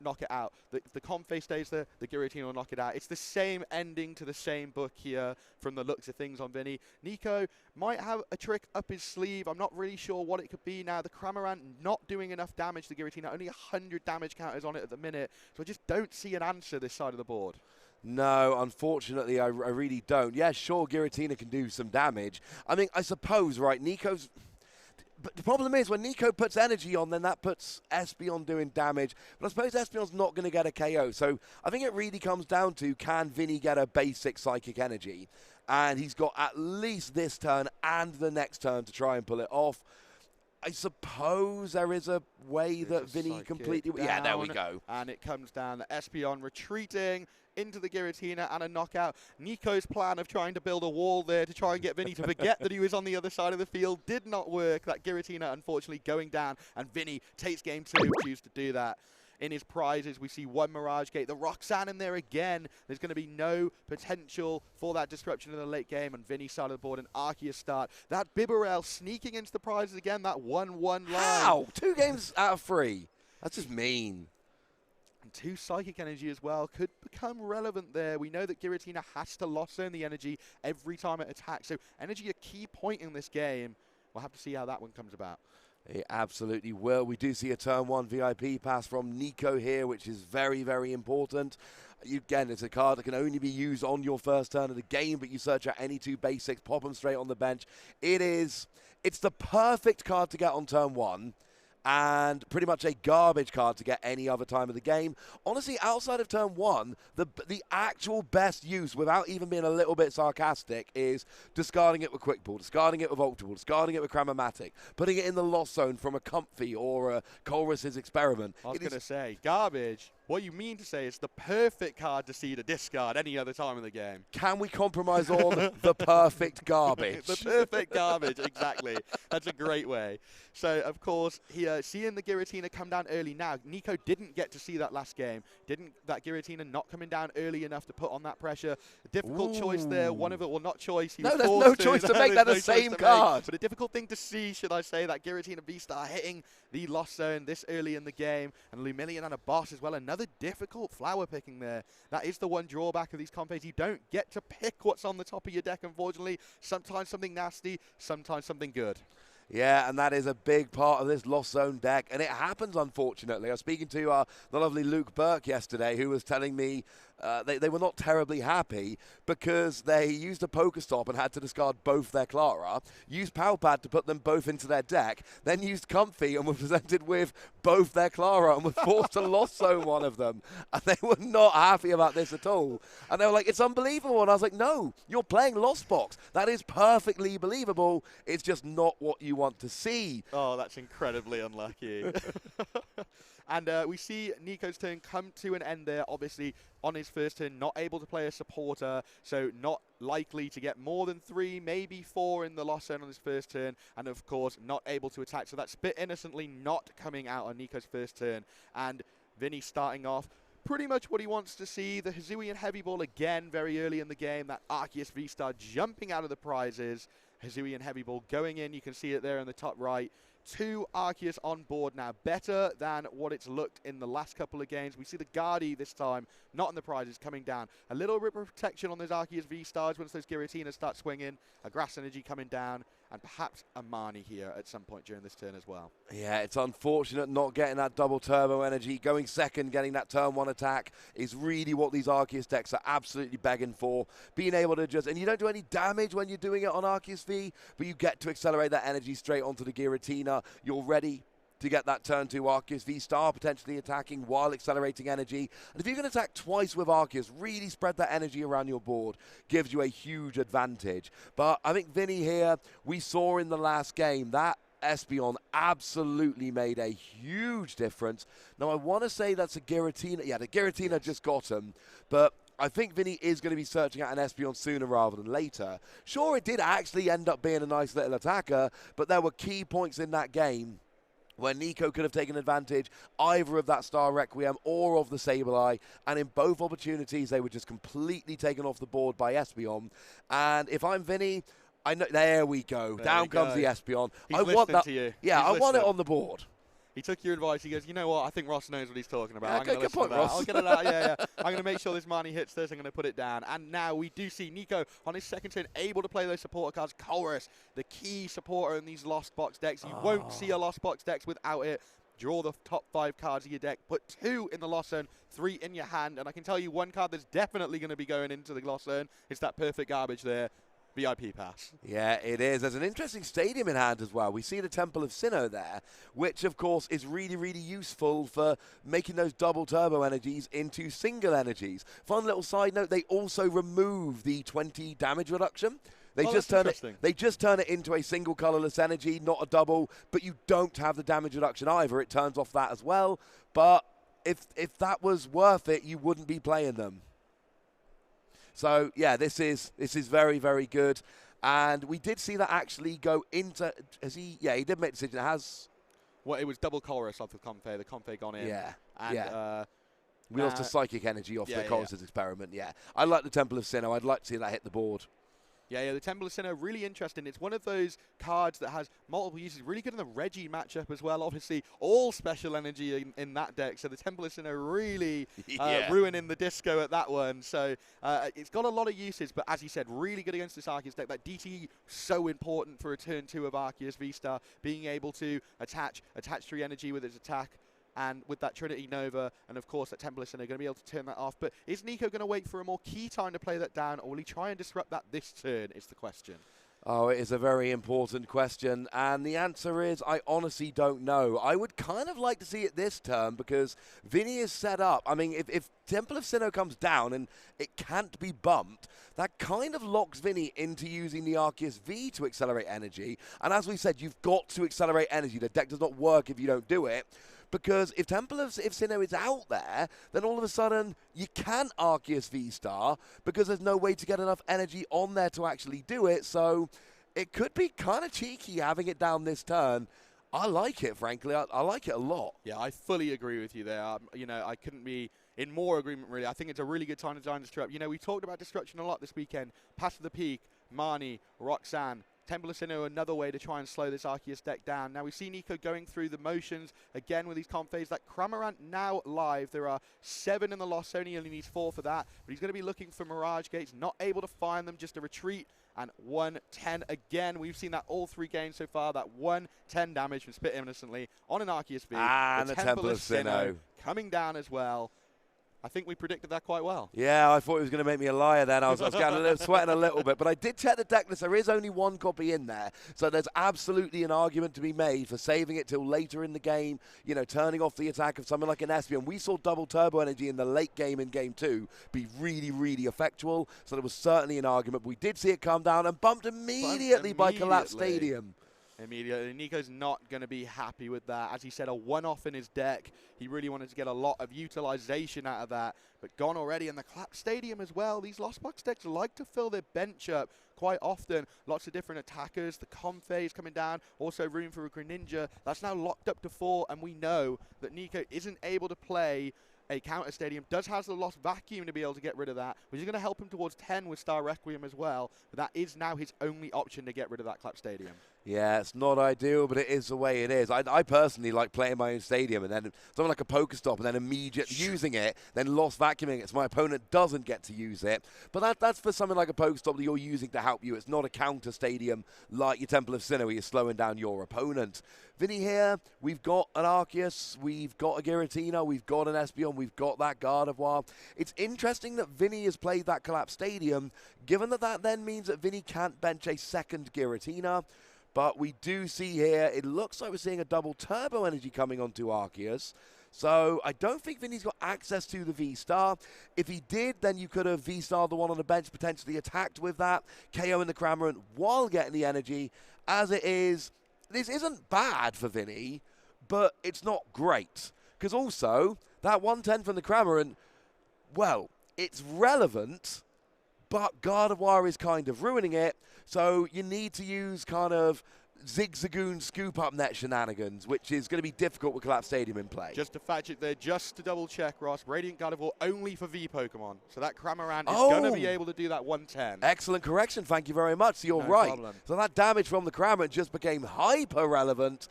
knock it out. The Comfey stays there, the Giratina will knock it out. It's the same ending to the same book here from the looks of things on Vinnie. Nico might have a trick up his sleeve. I'm not really sure what it could be now. The Cramorant not doing enough damage to Giratina. Only 100 damage counters on it at the minute. So I just don't see an answer this side of the board.
No, unfortunately, I really don't. Yeah, sure, Giratina can do some damage. I mean, I suppose, right, Nico's... But the problem is, when Nico puts energy on, then that puts Espeon doing damage. But I suppose Espeon's not going to get a KO. So I think it really comes down to, can Vinnie get a basic psychic energy? And he's got at least this turn and the next turn to try and pull it off. I suppose there is a way that Vinnie completely... Yeah, there we go.
And it comes down. The Espeon retreating into the Giratina and a knockout. Nico's plan of trying to build a wall there to try and get Vinnie to forget that he was on the other side of the field did not work. That Giratina, unfortunately, going down, and Vinnie takes game 2, chooses to do that. In his prizes, we see 1 Mirage Gate. The Roxanne in there again. There's going to be no potential for that disruption in the late game. And Vinnie's side of the board, an Arceus start. That Bibarel sneaking into the prizes again. That 1-1 line.
How? 2 games out of 3. That's just mean.
And 2 Psychic Energy as well could become relevant there. We know that Giratina has to loss zone the energy every time it attacks. So energy a key point in this game. We'll have to see how that one comes about.
It absolutely will. We do see a turn 1 VIP pass from Nico here, which is very, very important. Again, it's a card that can only be used on your first turn of the game, but you search out any 2 basics, pop them straight on the bench. It's the perfect card to get on turn 1. And pretty much a garbage card to get any other time of the game. Honestly, outside of turn 1, the actual best use, without even being a little bit sarcastic, is discarding it with Quick Ball, discarding it with Ultra Ball, discarding it with Cramomatic, putting it in the loss zone from a Comfy or a Colress's Experiment.
I was going to say, garbage. What you mean to say is the perfect card to see to discard any other time in the game.
Can we compromise on the perfect garbage?
The perfect garbage, exactly. That's a great way. So, of course, here, seeing the Giratina come down early now, Nico didn't get to see that last game. That Giratina not coming down early enough to put on that pressure. A difficult choice there. One of it, well, not choice.
No, there's no choice to make that the same card.
But a difficult thing to see, should I say, that Giratina VSTAR hitting the loss zone this early in the game. And Lumillion and a boss as well. Another difficult flower picking there. That is the one drawback of these comps. You don't get to pick what's on the top of your deck, unfortunately. Sometimes something nasty, sometimes something good.
Yeah, and that is a big part of this Lost Zone deck, and it happens, unfortunately. I was speaking to the lovely Luke Burke yesterday, who was telling me they were not terribly happy because they used a Pokestop and had to discard both their Clara, used Palpad to put them both into their deck, then used Comfy and were presented with both their Clara and were forced to Lost Zone one of them. And they were not happy about this at all. And they were like, it's unbelievable. And I was like, no, you're playing Lost Box. That is perfectly believable. It's just not what you want to see.
Oh, that's incredibly unlucky. And we see Nico's turn come to an end there, obviously, on his first turn, not able to play a supporter, so not likely to get more than 3, maybe 4 in the loss zone on his first turn, and of course, not able to attack. So that's Spit Innocently not coming out on Nico's first turn. And Vinnie starting off pretty much what he wants to see. The Hisuian Heavy Ball again very early in the game. That Arceus VSTAR jumping out of the prizes. Hisuian Heavy Ball going in. You can see it there in the top right. 2 Arceus on board now. Better than what it's looked in the last couple of games. We see the Guardi this time, not in the prizes, coming down. A little bit of protection on those Arceus V-Stars once those Giratinas start swinging. A Grass Energy coming down. And perhaps a Mani here at some point during this turn as well. Yeah,
it's unfortunate not getting that double turbo energy. Going second, getting that turn 1 attack is really what these Arceus decks are absolutely begging for. Being able to just, and you don't do any damage when you're doing it on Arceus V, but you get to accelerate that energy straight onto the Giratina. You're ready to get that turn 2 Arceus VSTAR potentially attacking while accelerating energy. And if you can attack twice with Arceus, really spread that energy around your board, gives you a huge advantage. But I think Vinnie here, we saw in the last game that Espeon absolutely made a huge difference. Now I want to say that's a Giratina. Yeah, the Giratina just got him, but I think Vinnie is going to be searching out an Espeon sooner rather than later. Sure, it did actually end up being a nice little attacker, but there were key points in that game where Nico could have taken advantage either of that Star Requiem or of the Sableye, and in both opportunities they were just completely taken off the board by Espeon. And if I'm Vinnie, I know, there we go. Down comes the Espeon.
I want that.
Yeah, I want it on the board.
He took your advice. He goes, you know what? I think Ross knows what he's talking about.
Yeah,
I'm going to listen
point,
to that.
Ross.
I'll get it out. Yeah. I'm going to make sure this Mani hits this. I'm going to put it down. And now we do see Nico on his second turn able to play those supporter cards. Colress, the key supporter in these Lost Box decks. You won't see a Lost Box decks without it. Draw the top 5 cards of your deck. Put 2 in the Lost Zone, 3 in your hand. And I can tell you one card that's definitely going to be going into the Lost Zone. It's that perfect garbage there. VIP pass.
Yeah, it is. There's an interesting stadium in hand as well. We see the Temple of Sinnoh there, which of course is really, really useful for making those double turbo energies into single energies. Fun little side note, they also remove the 20 damage reduction. They just turn it into a single colorless energy, not a double, but you don't have the damage reduction either. It turns off that as well. But if that was worth it, you wouldn't be playing them. So, yeah, this is very, very good. And we did see that actually go into, he did make a decision. It has...
Well, it was double Colress off the Comfey. The Comfey gone in.
Yeah,
and,
we lost a Psychic Energy off the Colress's Experiment, yeah. I like the Temple of Sinnoh. I'd like to see that hit the board.
Yeah, the Temple of Sinnoh, really interesting. It's one of those cards that has multiple uses. Really good in the Reggie matchup as well. Obviously, all special energy in that deck. So the Temple of Sinnoh really ruining the disco at that one. So it's got a lot of uses, but as you said, really good against this Arceus deck. That DT, so important for a turn 2 of Arceus V-Star, being able to attach 3 energy with its attack. And with that Trinity Nova, and of course that Temple of Sinnoh, going to be able to turn that off. But is Nico going to wait for a more key time to play that down, or will he try and disrupt that this turn, is the question.
Oh, it is a very important question, and the answer is I honestly don't know. I would kind of like to see it this turn because Vinnie is set up. I mean, if Temple of Sinnoh comes down and it can't be bumped, that kind of locks Vinnie into using the Arceus V to accelerate energy. And as we said, you've got to accelerate energy. The deck does not work if you don't do it. Because if Temple of Sinnoh is out there, then all of a sudden you can't Arceus V-Star because there's no way to get enough energy on there to actually do it. So it could be kind of cheeky having it down this turn. I like it, frankly. I like it a lot.
Yeah, I fully agree with you there. You know, I couldn't be in more agreement, really. I think it's a really good time to design Disrupt. You know, we talked about Destruction a lot this weekend. Pass to the Peak, Marnie, Roxanne. Temple of Sinnoh, another way to try and slow this Arceus deck down. Now we see Nico going through the motions again with these comp phase. That Cramorant now live. There are 7 in the loss. Sony only needs 4 for that. But he's going to be looking for Mirage Gates. Not able to find them. Just a retreat. And 110 again. We've seen that all 3 games so far. That 110 damage from Spit Innocently on an Arceus V.
And the Temple of Sinnoh
coming down as well. I think we predicted that quite well.
Yeah, I thought he was going to make me a liar then. I was getting sweating a little bit. But I did check the deck list. There is only 1 copy in there. So there's absolutely an argument to be made for saving it till later in the game, you know, turning off the attack of something like an Espeon. We saw double turbo energy in the late game in game 2 be really, really effectual. So there was certainly an argument. But we did see it come down and bumped immediately by Collapse Stadium.
Immediately. Nico's not going to be happy with that. As he said, a one-off in his deck. He really wanted to get a lot of utilization out of that, but gone already. And the Collapse Stadium as well. These Lost Box decks like to fill their bench up quite often. Lots of different attackers. The Comphase coming down. Also room for a Greninja. That's now locked up to 4, and we know that Nico isn't able to play a counter stadium. Does has the Lost Vacuum to be able to get rid of that, which is going to help him towards 10 with Star Requiem as well. But that is now his only option to get rid of that Collapse Stadium.
Yeah, it's not ideal, but it is the way it is. I personally like playing my own stadium and then something like a Pokestop and then immediately using it, then Lost Vacuuming it so my opponent doesn't get to use it. But that's for something like a Pokestop that you're using to help you. It's not a counter stadium like your Temple of Sinnoh where you're slowing down your opponent. Vinny here, we've got an Arceus, we've got a Giratina, we've got an Espeon, we've got that Gardevoir. It's interesting that Vinny has played that Collapse Stadium, given that that then means that Vinny can't bench a second Giratina. But we do see here, it looks like we're seeing a double turbo energy coming onto Arceus. So I don't think Vinny's got access to the V-Star. If he did, then you could have V-Starred the one on the bench, potentially attacked with that, KO in the Cramorant while getting the energy. As it is, this isn't bad for Vinny, but it's not great. Because also, that 110 from the Cramorant, well, it's relevant, but Gardevoir is kind of ruining it. So you need to use kind of Zigzagoon scoop up net shenanigans, which is going to be difficult with Collapse Stadium in play.
Just to fact check there, just to double check, Ross, Radiant Gardevoir only for V Pokemon. So that Cramorant is going to be able to do that 110.
Excellent correction, thank you very much. So you're right. Problem. So that damage from the Cramorant just became hyper relevant.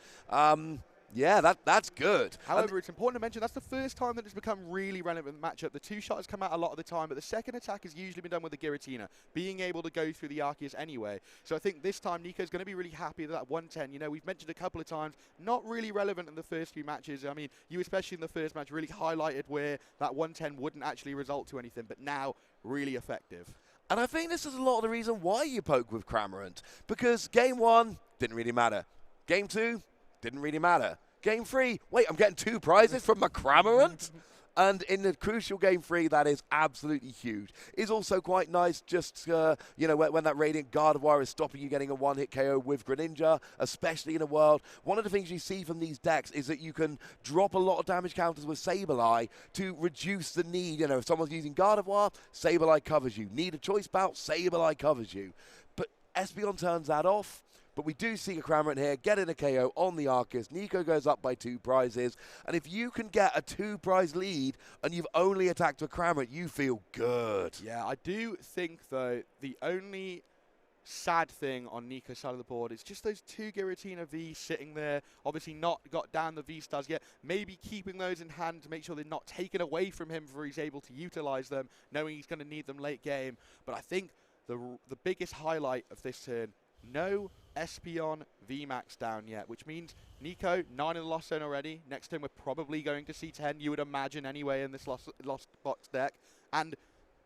Yeah, that's good.
However, it's important to mention that's the first time that it's become really relevant in the matchup. The 2-shot has come out a lot of the time, but the second attack has usually been done with the Giratina, being able to go through the Arceus anyway. So I think this time Nico's going to be really happy with that 110. You know, we've mentioned a couple of times, not really relevant in the first few matches. I mean, you especially in the first match really highlighted where that 110 wouldn't actually result to anything, but now really effective.
And I think this is a lot of the reason why you poke with Cramorant, because game 1 didn't really matter. Game 2 didn't really matter. Game 3, wait, I'm getting 2 prizes from my Cramorant? And in the crucial game 3, that is absolutely huge. It's also quite nice just, you know, when that Radiant Gardevoir is stopping you getting a one-hit KO with Greninja, especially in a world. One of the things you see from these decks is that you can drop a lot of damage counters with Sableye to reduce the need. You know, if someone's using Gardevoir, Sableye covers you. Need a choice bout, Sableye covers you. But Espeon turns that off. But we do see a Cramorant here getting a KO on the Arceus. Nico goes up by 2 prizes. And if you can get a 2-prize lead and you've only attacked a Cramorant, you feel good.
Yeah, I do think, though, the only sad thing on Nico's side of the board is just those 2 Giratina Vs sitting there, obviously not got down the V-stars yet, maybe keeping those in hand to make sure they're not taken away from him before he's able to utilize them, knowing he's going to need them late game. But I think the biggest highlight of this turn, no Espeon VMAX down yet, which means Nico, 9 in the Lost Zone already. Next turn we're probably going to see 10, you would imagine anyway, in this Lost Box deck. And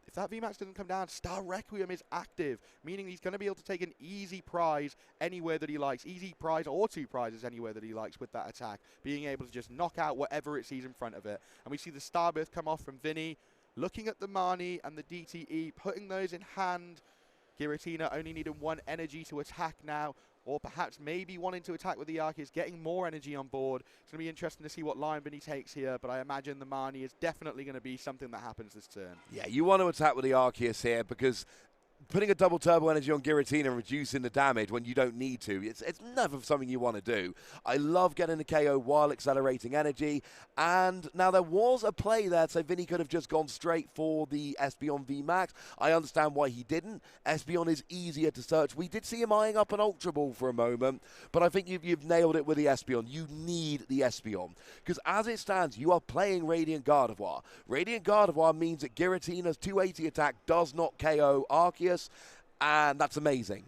if that VMAX doesn't come down, Star Requiem is active, meaning he's going to be able to take an easy prize anywhere that he likes. Easy prize or 2 prizes anywhere that he likes with that attack, being able to just knock out whatever it sees in front of it. And we see the Starbirth come off from Vinnie, looking at the Marnie and the DTE, putting those in hand. Giratina only needing 1 energy to attack now, or perhaps maybe wanting to attack with the Arceus, getting more energy on board. It's going to be interesting to see what line Vinnie takes here, but I imagine the Marnie is definitely going to be something that happens this turn.
Yeah, you want to attack with the Arceus here because putting a double turbo energy on Giratina and reducing the damage when you don't need to, it's never something you want to do. I love getting the KO while accelerating energy, and now there was a play there, so Vinnie could have just gone straight for the Espeon VMAX. I understand why he didn't. Espeon is easier to search. We did see him eyeing up an Ultra Ball for a moment, but I think you've nailed it with the Espeon. You need the Espeon, because as it stands, you are playing Radiant Gardevoir. Radiant Gardevoir means that Giratina's 280 attack does not KO Arceus, and that's amazing.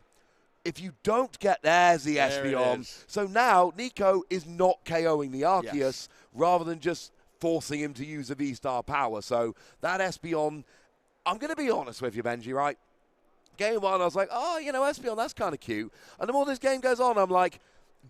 If you don't get, there's the Espeon. So now Nico is not KOing the Arceus, rather than just forcing him to use the V-Star power. So that Espeon, I'm going to be honest with you, Benji, right? Game 1, I was like, oh, you know, Espeon, that's kind of cute. And the more this game goes on, I'm like,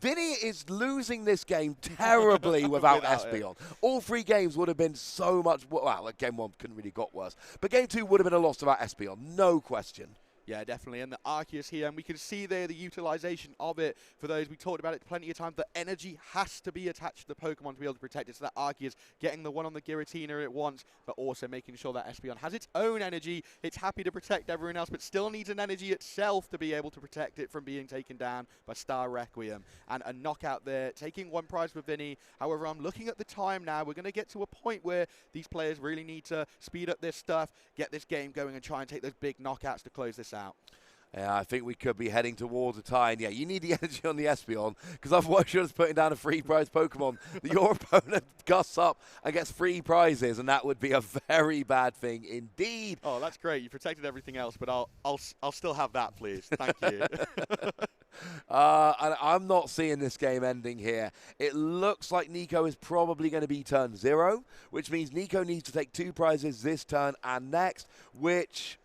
Vinnie is losing this game terribly without Espeon. All 3 games would have been so much, well, like game 1 couldn't really got worse. But game 2 would have been a loss without Espeon, no question.
Yeah, definitely. And the Arceus here, and we can see there the utilization of it for those. We talked about it plenty of times. The energy has to be attached to the Pokemon to be able to protect it. So that Arceus getting the one on the Giratina it wants, but also making sure that Espeon has its own energy. It's happy to protect everyone else, but still needs an energy itself to be able to protect it from being taken down by Star Requiem. And a knockout there, taking 1 prize for Vinnie. However, I'm looking at the time now. We're going to get to a point where these players really need to speed up this stuff, get this game going, and try and take those big knockouts to close this out.
Yeah, I think we could be heading towards a tie. And yeah, you need the energy on the Espeon, because otherwise you're just putting down a free prize Pokemon that your opponent gusts up and gets 3 prizes, and that would be a very bad thing indeed.
Oh, that's great. You protected everything else, but I'll still have that, please. Thank you.
And I'm not seeing this game ending here. It looks like Nico is probably going to be turn 0, which means Nico needs to take 2 prizes this turn and next, which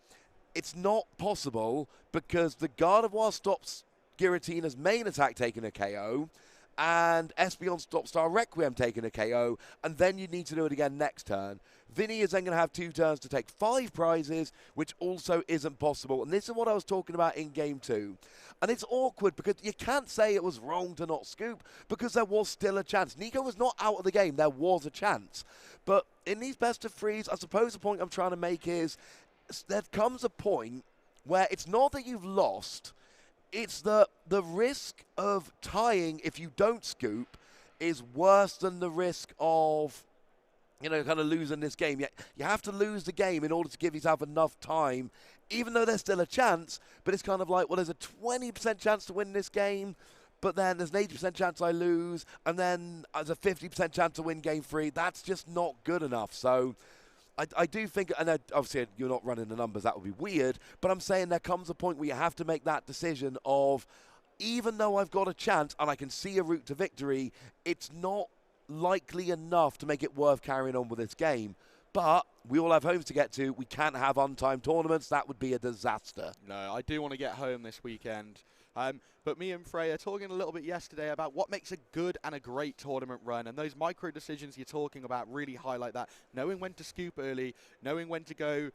it's not possible because the Gardevoir stops Giratina's main attack taking a KO, and Espeon stops Star Requiem taking a KO, and then you need to do it again next turn. Vinnie is then going to have 2 turns to take 5 prizes, which also isn't possible. And this is what I was talking about in Game 2. And it's awkward because you can't say it was wrong to not scoop because there was still a chance. Nico was not out of the game. There was a chance. But in these best of 3s, I suppose the point I'm trying to make is there comes a point where it's not that you've lost, it's the risk of tying if you don't scoop is worse than the risk of, you know, kind of losing this game. You have to lose the game in order to give yourself enough time, even though there's still a chance, but it's kind of like, well, there's a 20% chance to win this game, but then there's an 80% chance I lose, and then there's a 50% chance to win game 3. That's just not good enough. So I do think, and obviously you're not running the numbers, that would be weird, but I'm saying there comes a point where you have to make that decision of, even though I've got a chance and I can see a route to victory, it's not likely enough to make it worth carrying on with this game. But we all have homes to get to. We can't have untimed tournaments. That would be a disaster.
No, I do want to get home this weekend. But me and Freya talking a little bit yesterday about what makes a good and a great tournament run, and those micro decisions you're talking about really highlight that. Knowing when to scoop early, knowing when to go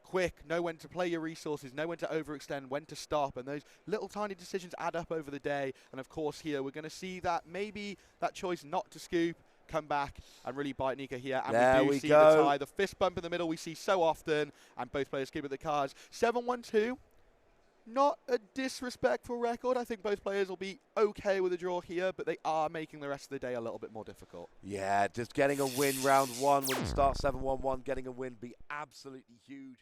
quick, know when to play your resources, know when to overextend, when to stop, and those little tiny decisions add up over the day. And of course here we're going to see that maybe that choice not to scoop come back and really bite Nico here, and
there
we do see the tie. The fist bump in the middle we see so often, and both players keep at the cards. 7-1-2. Not a disrespectful record. I think both players will be okay with a draw here, but they are making the rest of the day a little bit more difficult.
Yeah, just getting a win round 1 when you start 7-1-1, getting a win be absolutely huge.